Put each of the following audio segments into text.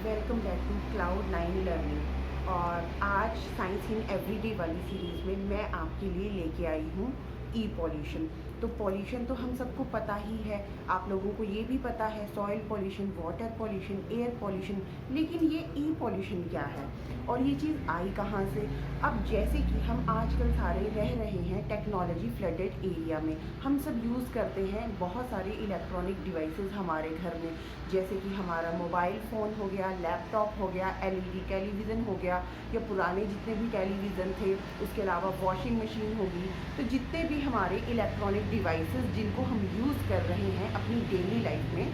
Welcome back to Cloud9 learning. और आज science in everyday वाली सीरीज़ में मैं आपके लिए लेके आई हूँ ई पॉल्यूशन। तो पॉल्यूशन तो हम सबको पता ही है, आप लोगों को ये भी पता है, soil pollution, water pollution, air pollution. लेकिन ये ई पॉल्यूशन क्या है और ये चीज़ आई कहाँ से? अब जैसे कि हम आजकल सारे रह रहे हैं टेक्नोलॉजी फ्लडेड एरिया में, हम सब यूज़ करते हैं बहुत सारे इलेक्ट्रॉनिक डिवाइसेस हमारे घर में, जैसे कि हमारा मोबाइल फ़ोन हो गया, लैपटॉप हो गया, एलईडी टेलीविज़न हो गया, या पुराने जितने भी टेलीविज़न थे, उसके अलावा वॉशिंग मशीन होगी। तो जितने भी हमारे इलेक्ट्रॉनिक डिवाइसेस जिनको हम यूज़ कर रहे हैं अपनी डेली लाइफ में,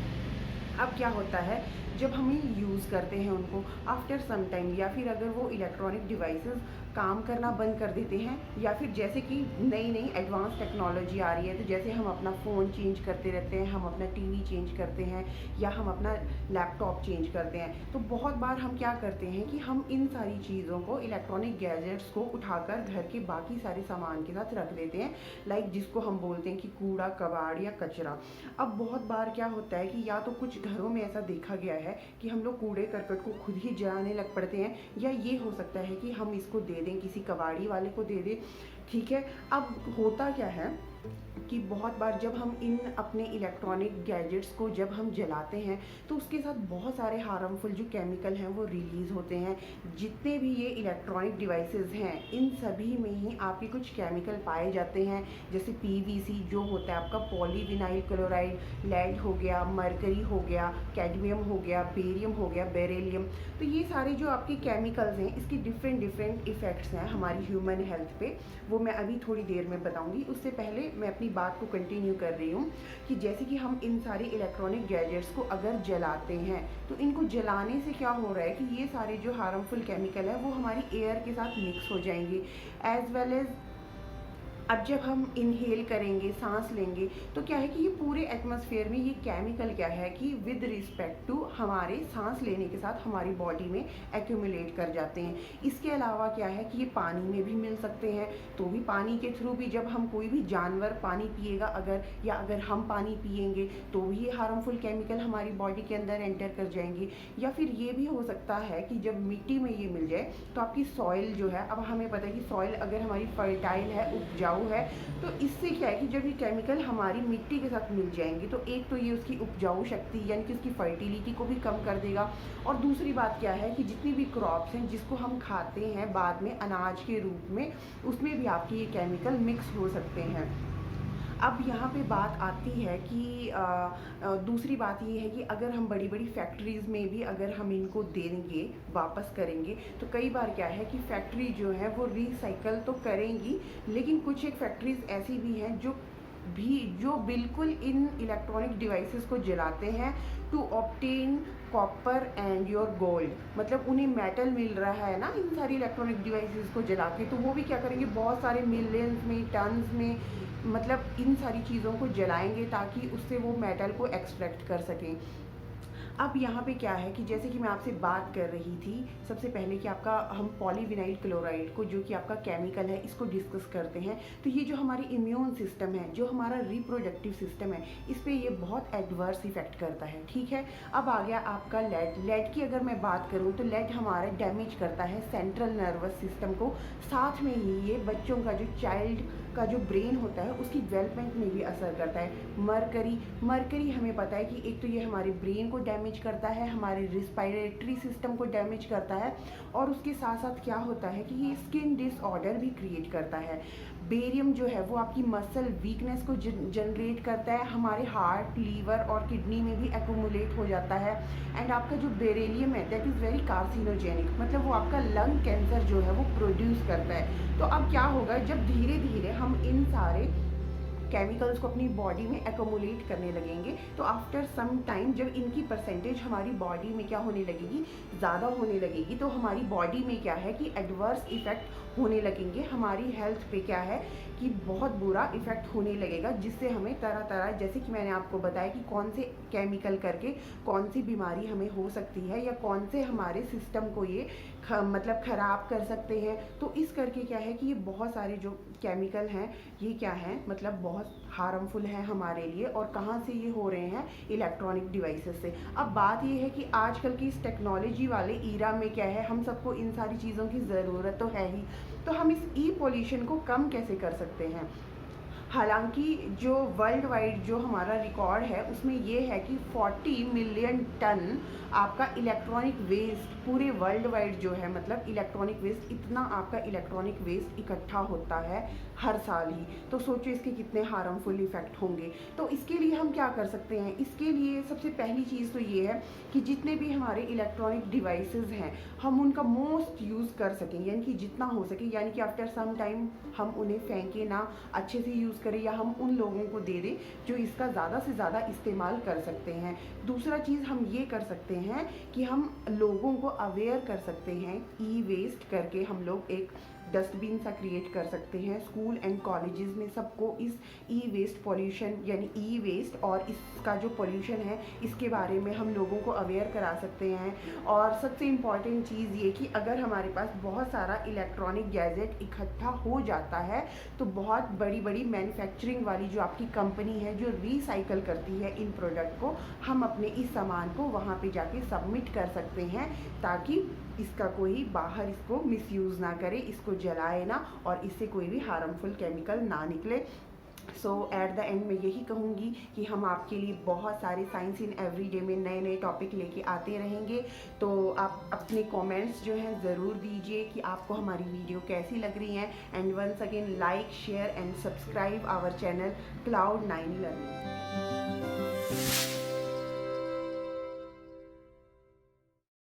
अब क्या होता है जब हम यूज़ करते हैं उनको आफ्टर सम टाइम, या फिर अगर वो इलेक्ट्रॉनिक डिवाइसेस काम करना बंद कर देते हैं, या फिर जैसे कि नई नई एडवांस टेक्नोलॉजी आ रही है, तो जैसे हम अपना फ़ोन चेंज करते रहते हैं, हम अपना टीवी चेंज करते हैं, या हम अपना लैपटॉप चेंज करते हैं, तो बहुत बार हम क्या करते हैं कि हम इन सारी चीज़ों को, इलेक्ट्रॉनिक गैजेट्स को उठाकर घर के बाकी सारे सामान के साथ रख देते हैं, लाइक जिसको हम बोलते हैं कि कूड़ा कबाड़ या कचरा। अब बहुत बार क्या होता है कि या तो कुछ घरों में ऐसा देखा गया है कि हम लोग कूड़े करकट को खुद ही जलाने लग पड़ते हैं, या ये हो सकता है कि हम इसको दे दें, किसी कबाड़ी वाले को दे दें। ठीक है, अब होता क्या है कि बहुत बार जब हम इन अपने इलेक्ट्रॉनिक गैजेट्स को जब हम जलाते हैं, तो उसके साथ बहुत सारे हार्मफुल जो केमिकल हैं वो रिलीज़ होते हैं। जितने भी ये इलेक्ट्रॉनिक डिवाइसेस हैं, इन सभी में ही आपके कुछ केमिकल पाए जाते हैं, जैसे पीवीसी जो होता है आपका पॉलीविनाइल क्लोराइड, लेड हो गया, मरकरी हो गया, कैडमियम हो गया, बेरियम हो गया, बेरिलियम। तो ये सारे जो आपके केमिकल्स हैं, इसके डिफरेंट डिफरेंट इफ़ेक्ट्स हैं हमारी ह्यूमन हेल्थ पे, वो मैं अभी थोड़ी देर में बताऊँगी। उससे पहले मैं अपनी बात को कंटिन्यू कर रही हूँ कि जैसे कि हम इन सारे इलेक्ट्रॉनिक गैजेट्स को अगर जलाते हैं, तो इनको जलाने से क्या हो रहा है कि ये सारे जो हार्मफुल केमिकल है वो हमारी एयर के साथ मिक्स हो जाएंगे, एज वेल एज अब जब हम इनहेल करेंगे, सांस लेंगे, तो क्या है कि ये पूरे एटमॉस्फेयर में ये केमिकल क्या है कि विद रिस्पेक्ट टू हमारे सांस लेने के साथ हमारी बॉडी में एक्यूमुलेट कर जाते हैं। इसके अलावा क्या है कि ये पानी में भी मिल सकते हैं, तो भी पानी के थ्रू भी जब हम कोई भी जानवर पानी पिएगा अगर, या अगर हम पानी पिएंगे, तो भी ये हार्मफुल केमिकल हमारी बॉडी के अंदर एंटर कर जाएंगे। या फिर ये भी हो सकता है कि जब मिट्टी में ये मिल जाए, तो आपकी सॉइल जो है, अब हमें पता है कि सॉइल अगर हमारी फर्टाइल है, उपजाऊ है, तो इससे क्या है कि जब ये केमिकल हमारी मिट्टी के साथ मिल जाएंगे, तो एक तो ये उसकी उपजाऊ शक्ति यानी कि उसकी फर्टिलिटी को भी कम कर देगा, और दूसरी बात क्या है कि जितनी भी क्रॉप्स हैं जिसको हम खाते हैं बाद में अनाज के रूप में, उसमें भी आपके ये केमिकल मिक्स हो सकते हैं। अब यहाँ पे बात आती है कि दूसरी बात ये है कि अगर हम बड़ी बड़ी फैक्ट्रीज़ में भी अगर हम इनको देंगे, वापस करेंगे, तो कई बार क्या है कि फैक्ट्री जो है वो रिसाइकल तो करेंगी, लेकिन कुछ एक फैक्ट्रीज़ ऐसी भी हैं जो बिल्कुल इन इलेक्ट्रॉनिक डिवाइसेस को जलाते हैं to obtain copper and your gold. मतलब उन्हें मेटल मिल रहा है ना इन सारी इलेक्ट्रॉनिक डिवाइसेस को जला के, तो वो भी क्या करेंगे, बहुत सारे मिलियंस में, टन्स में, मतलब इन सारी चीज़ों को जलाएंगे ताकि उससे वो मेटल को एक्सट्रैक्ट कर सकें। अब यहाँ पे क्या है कि जैसे कि मैं आपसे बात कर रही थी सबसे पहले कि आपका हम पॉलीविनाइल क्लोराइड को, जो कि आपका केमिकल है, इसको डिस्कस करते हैं। तो ये जो हमारी इम्यून सिस्टम है, जो हमारा रिप्रोडक्टिव सिस्टम है, इस पर ये बहुत एडवर्स इफेक्ट करता है। ठीक है, अब आ गया आपका लेड की अगर मैं बात करूँ, तो लेड हमारा डैमेज करता है सेंट्रल नर्वस सिस्टम को, साथ में ही ये बच्चों का जो चाइल्ड का जो ब्रेन होता है उसकी डेवलपमेंट में भी असर करता है। मरकरी हमें पता है कि एक तो ये हमारे ब्रेन को डैमेज करता है, हमारे रिस्पायरेटरी सिस्टम को डैमेज करता है, और उसके साथ साथ क्या होता है कि ये स्किन डिसऑर्डर भी क्रिएट करता है। बेरियम जो है वो आपकी मसल वीकनेस को जनरेट करता है, हमारे हार्ट, लीवर और किडनी में भी एक्यूमुलेट हो जाता है। एंड आपका जो बेरिलियम है दैट इज़ वेरी कार्सिनोजेनिक, मतलब वो आपका लंग कैंसर जो है वो प्रोड्यूस करता है। तो अब क्या होगा, जब धीरे धीरे हम इन सारे केमिकल्स को अपनी बॉडी में एक्यूमुलेट करने लगेंगे, तो आफ्टर सम टाइम जब इनकी परसेंटेज हमारी बॉडी में क्या होने लगेगी, ज़्यादा होने लगेगी, तो हमारी बॉडी में क्या है कि एडवर्स इफेक्ट होने लगेंगे, हमारी हेल्थ पे क्या है कि बहुत बुरा इफेक्ट होने लगेगा, जिससे हमें तरह तरह, जैसे कि मैंने आपको बताया कि कौन से केमिकल करके कौन सी बीमारी हमें हो सकती है, या कौन से हमारे सिस्टम को ये मतलब ख़राब कर सकते हैं। तो इस करके क्या है कि ये बहुत सारे जो केमिकल हैं ये क्या हैं, मतलब बहुत हार्मफुल हैं हमारे लिए। और कहाँ से ये हो रहे हैं, इलेक्ट्रॉनिक डिवाइसेस से। अब बात ये है कि आजकल की इस टेक्नोलॉजी वाले ईरा में क्या है, हम सबको इन सारी चीज़ों की ज़रूरत तो है ही। तो हम इस ई पॉल्यूशन को कम कैसे कर सकते हैं। हालांकि जो वर्ल्ड वाइड जो हमारा रिकॉर्ड है उसमें ये है कि 40 मिलियन टन आपका इलेक्ट्रॉनिक वेस्ट पूरे वर्ल्ड वाइड जो है, मतलब इलेक्ट्रॉनिक वेस्ट, इतना आपका इलेक्ट्रॉनिक वेस्ट इकट्ठा होता है हर साल ही। तो सोचो इसके कितने हार्मफुल इफ़ेक्ट होंगे। तो इसके लिए हम क्या कर सकते हैं, इसके लिए सबसे पहली चीज़ तो ये है कि जितने भी हमारे इलेक्ट्रॉनिक डिवाइसेस हैं हम उनका मोस्ट यूज़ कर सकें, यानी कि जितना हो सके, यानी कि आफ्टर सम टाइम हम उन्हें फेंके ना, अच्छे से यूज़ करें, या हम उन लोगों को दे दें जो इसका ज़्यादा से ज़्यादा इस्तेमाल कर सकते हैं। दूसरा चीज़ हम ये कर सकते हैं कि हम लोगों को अवेयर कर सकते हैं। ई वेस्ट करके हम लोग एक डस्टबिन सा क्रिएट कर सकते हैं। स्कूल एंड कॉलेजेस में सबको इस ई वेस्ट पॉल्यूशन, यानी ई वेस्ट और इसका जो पॉल्यूशन है इसके बारे में हम लोगों को अवेयर करा सकते हैं। और सबसे इम्पॉर्टेंट चीज़ ये कि अगर हमारे पास बहुत सारा इलेक्ट्रॉनिक गैजेट इकट्ठा हो जाता है तो बहुत बड़ी बड़ी मैन्युफैक्चरिंग वाली जो आपकी कंपनी है जो रिसाइकल करती है इन प्रोडक्ट को, हम अपने इस सामान को वहाँ पे जाके सबमिट कर सकते हैं, ताकि इसका कोई बाहर इसको मिसयूज़ ना करे, इसको जलाए ना, और इससे कोई भी हार्मफुल केमिकल ना निकले। सो एट द एंड मैं यही कहूँगी कि हम आपके लिए बहुत सारे साइंस इन एवरीडे में नए नए टॉपिक लेके आते रहेंगे। तो आप अपने कमेंट्स जो हैं ज़रूर दीजिए कि आपको हमारी वीडियो कैसी लग रही हैं। And once again like, share and subscribe our channel Cloud9 Learning।